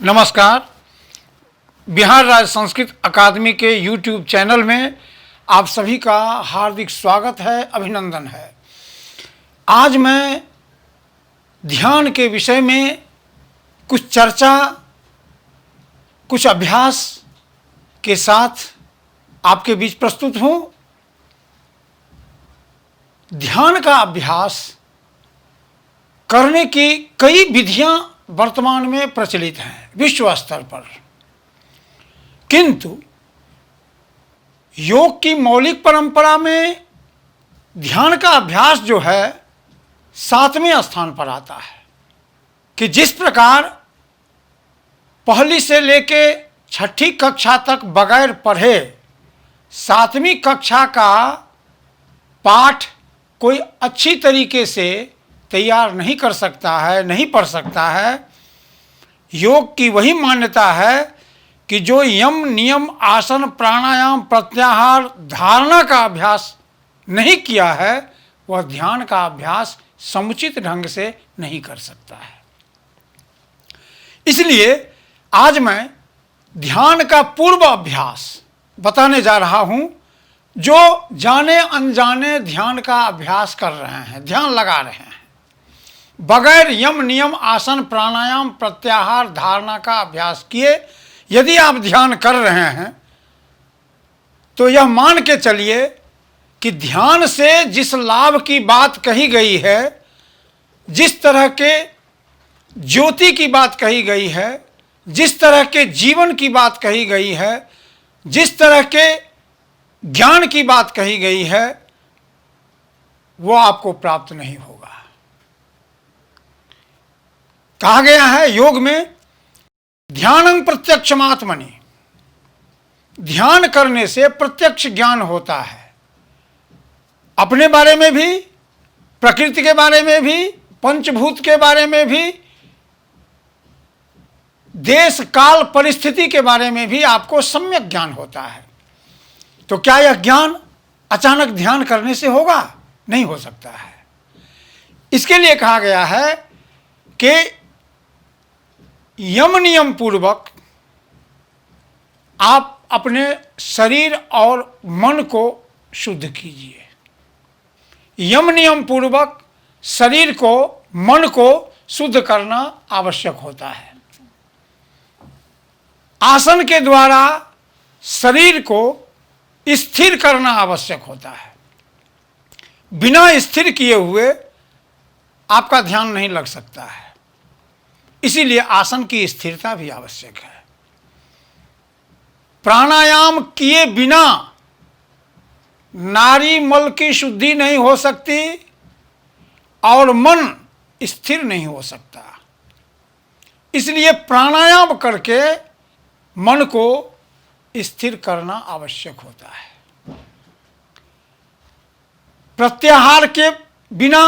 नमस्कार। बिहार राज्य संस्कृत अकादमी के YouTube चैनल में आप सभी का हार्दिक स्वागत है, अभिनंदन है। आज मैं ध्यान के विषय में कुछ चर्चा, कुछ अभ्यास के साथ आपके बीच प्रस्तुत हूँ। ध्यान का अभ्यास करने की कई विधियां वर्तमान में प्रचलित हैं विश्व स्तर पर, किंतु योग की मौलिक परंपरा में ध्यान का अभ्यास जो है 7वें स्थान पर आता है। कि जिस प्रकार पहली से लेके 6ठी कक्षा तक बगैर पढ़े 7वीं कक्षा का पाठ कोई अच्छी तरीके से तैयार नहीं कर सकता है, नहीं पढ़ सकता है। योग की वही मान्यता है कि जो यम नियम आसन प्राणायाम प्रत्याहार धारणा का अभ्यास नहीं किया है वह ध्यान का अभ्यास समुचित ढंग से नहीं कर सकता है। इसलिए आज मैं ध्यान का पूर्व अभ्यास बताने जा रहा हूं। जो जाने अनजाने ध्यान का अभ्यास कर रहे हैं, ध्यान लगा रहे हैं, बगैर यम नियम आसन प्राणायाम प्रत्याहार धारणा का अभ्यास किए यदि आप ध्यान कर रहे हैं तो यह मान के चलिए कि ध्यान से जिस लाभ की बात कही गई है, जिस तरह के ज्योति की बात कही गई है, जिस तरह के जीवन की बात कही गई है, जिस तरह के ज्ञान की बात कही गई है, वो आपको प्राप्त नहीं होगा। कहा गया है योग में ध्यानं प्रत्यक्षमात्मनि, ध्यान करने से प्रत्यक्ष ज्ञान होता है। अपने बारे में भी, प्रकृति के बारे में भी, पंचभूत के बारे में भी, देश काल परिस्थिति के बारे में भी आपको सम्यक ज्ञान होता है। तो क्या यह ज्ञान अचानक ध्यान करने से होगा? नहीं हो सकता है। इसके लिए कहा गया है कि यम नियम पूर्वक आप अपने शरीर और मन को शुद्ध कीजिए। यम नियम पूर्वक शरीर को, मन को शुद्ध करना आवश्यक होता है। आसन के द्वारा शरीर को स्थिर करना आवश्यक होता है। बिना स्थिर किए हुए आपका ध्यान नहीं लग सकता है। इसीलिए आसन की स्थिरता भी आवश्यक है। प्राणायाम किए बिना नारी मल की शुद्धि नहीं हो सकती और मन स्थिर नहीं हो सकता। इसलिए प्राणायाम करके मन को स्थिर करना आवश्यक होता है। प्रत्याहार के बिना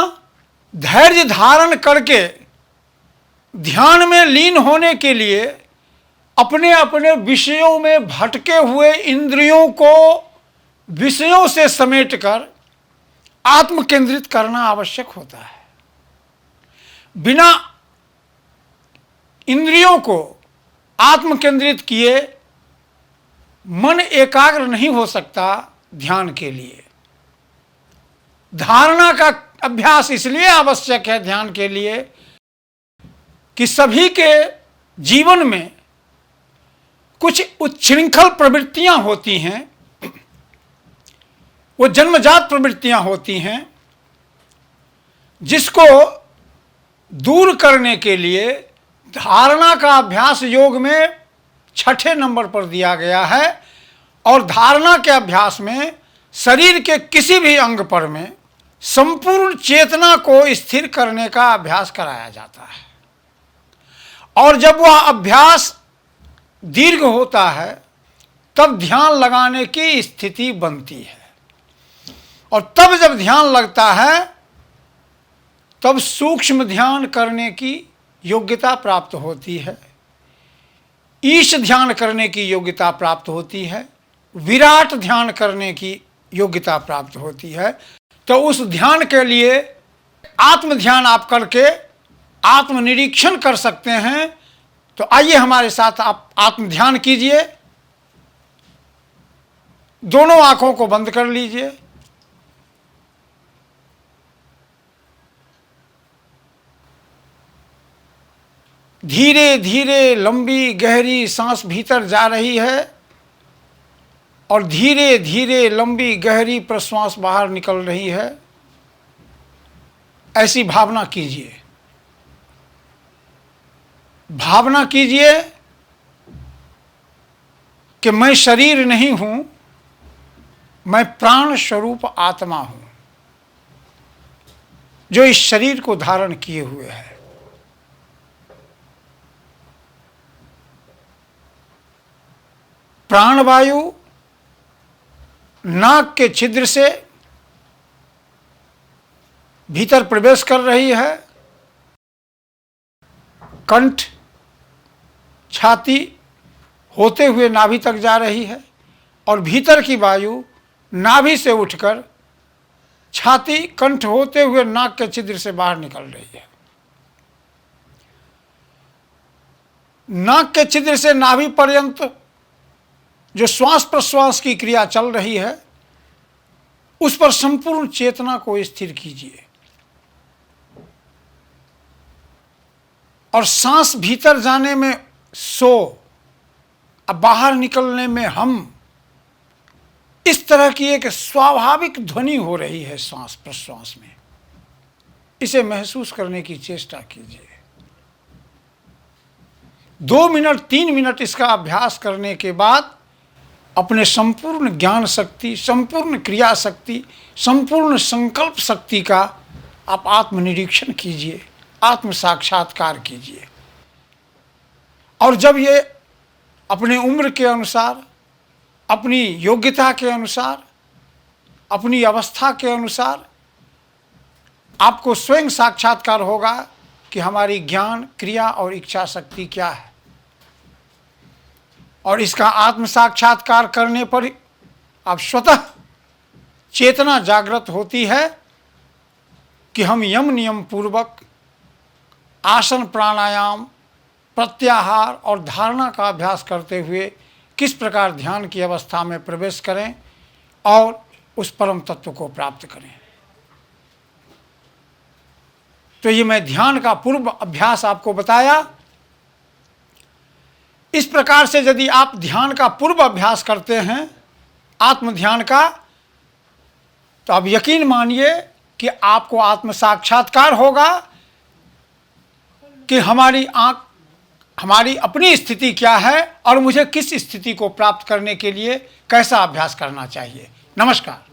धैर्य धारण करके ध्यान में लीन होने के लिए अपने अपने विषयों में भटके हुए इंद्रियों को विषयों से समेटकर आत्म केंद्रित करना आवश्यक होता है। बिना इंद्रियों को आत्म केंद्रित किए मन एकाग्र नहीं हो सकता ध्यान के लिए। धारणा का अभ्यास इसलिए आवश्यक है ध्यान के लिए कि सभी के जीवन में कुछ उच्छृंखल प्रवृत्तियां होती हैं, वो जन्मजात प्रवृत्तियां होती हैं, जिसको दूर करने के लिए धारणा का अभ्यास योग में 6ठे नंबर पर दिया गया है। और धारणा के अभ्यास में शरीर के किसी भी अंग पर में संपूर्ण चेतना को स्थिर करने का अभ्यास कराया जाता है। और जब वह अभ्यास दीर्घ होता है तब ध्यान लगाने की स्थिति बनती है। और तब जब ध्यान लगता है तब सूक्ष्म ध्यान करने की योग्यता प्राप्त होती है, ईश ध्यान करने की योग्यता प्राप्त होती है, विराट ध्यान करने की योग्यता प्राप्त होती है। तो उस ध्यान के लिए आत्म ध्यान आप करके आत्मनिरीक्षण कर सकते हैं तो आइए हमारे साथ आप आत्म ध्यान कीजिए। दोनों आंखों को बंद कर लीजिए। धीरे धीरे लंबी गहरी सांस भीतर जा रही है और धीरे धीरे लंबी गहरी प्रश्वास बाहर निकल रही है। ऐसी भावना कीजिए। भावना कीजिए कि मैं शरीर नहीं हूं, मैं प्राण स्वरूप आत्मा हूं जो इस शरीर को धारण किए हुए है। प्राणवायु नाक के छिद्र से भीतर प्रवेश कर रही है, कंठ छाती होते हुए नाभि तक जा रही है और भीतर की वायु नाभि से उठकर छाती कंठ होते हुए नाक के छिद्र से बाहर निकल रही है। नाक के छिद्र से नाभि पर्यंत जो श्वास प्रश्वास की क्रिया चल रही है उस पर संपूर्ण चेतना को स्थिर कीजिए और सांस भीतर जाने में सो, अब बाहर निकलने में हम, इस तरह की एक स्वाभाविक ध्वनि हो रही है सांस प्रश्वास में। इसे महसूस करने की चेष्टा कीजिए। 2 मिनट 3 मिनट इसका अभ्यास करने के बाद अपने संपूर्ण ज्ञान शक्ति, संपूर्ण क्रिया शक्ति, संपूर्ण संकल्प शक्ति का आप आत्मनिरीक्षण कीजिए, आत्म साक्षात्कार कीजिए। और जब ये अपने उम्र के अनुसार, अपनी योग्यता के अनुसार, अपनी अवस्था के अनुसार आपको स्वयं साक्षात्कार होगा कि हमारी ज्ञान, क्रिया और इच्छा शक्ति क्या है। और इसका आत्म साक्षात्कार करने पर अब स्वतः चेतना जागृत होती है कि हम यम नियम पूर्वक आसन, प्राणायाम, प्रत्याहार और धारणा का अभ्यास करते हुए किस प्रकार ध्यान की अवस्था में प्रवेश करें और उस परम तत्व को प्राप्त करें। तो ये मैं ध्यान का पूर्व अभ्यास आपको बताया। इस प्रकार से यदि आप ध्यान का पूर्व अभ्यास करते हैं, आत्म ध्यान का, तो आप यकीन मानिए कि आपको आत्म साक्षात्कार होगा कि हमारी आंख, हमारी अपनी स्थिति क्या है और मुझे किस स्थिति को प्राप्त करने के लिए कैसा अभ्यास करना चाहिए। नमस्कार।